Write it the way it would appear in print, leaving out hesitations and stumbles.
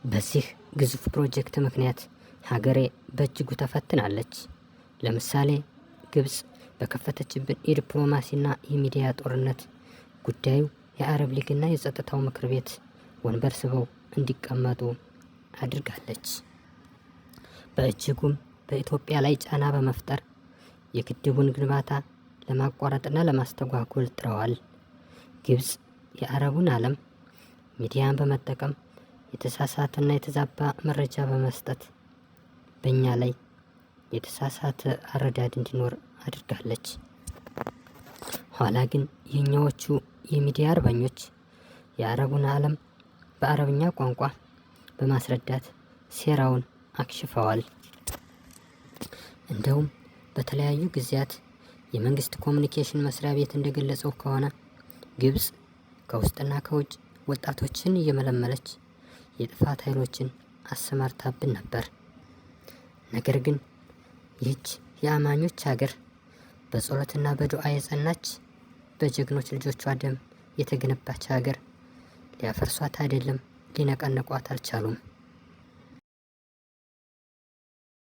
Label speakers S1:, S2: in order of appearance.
S1: በዚህ ግዙፍ ፕሮጀክት ምክንያት ሀገሬ በእጅጉ ተፈትናለች። ለምሳሌ ግብጽ በከፈተችብን የዲፕሎማሲና የሚዲያ ጦርነት ጉዳዩ የአረብ ሊግና የጸጥታው ምክር ቤት ወንበር ስበው እንዲቀመጡ አድርጋለች። በእጅጉም በኢትዮጵያ ላይ ጫና በመፍጠር የግድቡን ግንባታ ለማቋረጥና ለማስተጓጎል ጥረዋል። ግብጽ የአረቡን ዓለም ሚዲያን በመጠቀም የተሳሳተና የተዛባ መረጃ በመስጠት በእኛ ላይ የተሳሳተ አረዳድ እንዲኖር አድርጋለች። ኋላ ግን የኛዎቹ የሚዲያ አርበኞች የአረቡን ዓለም በአረብኛ ቋንቋ በማስረዳት ሴራውን አክሽፈዋል። እንደውም በተለያዩ ጊዜያት የመንግስት ኮሚኒኬሽን መስሪያ ቤት እንደገለጸው ከሆነ ግብጽ ከውስጥና ከውጭ ወጣቶችን እየመለመለች የጥፋት ኃይሎችን አሰማርታብን ነበር። ነገር ግን ይህች የአማኞች ሀገር በጸሎትና በዱዓ የጸናች በጀግኖች ልጆቿ ደም የተገነባች ሀገር ሊያፈርሷት አይደለም ሊነቀንቋት አልቻሉም።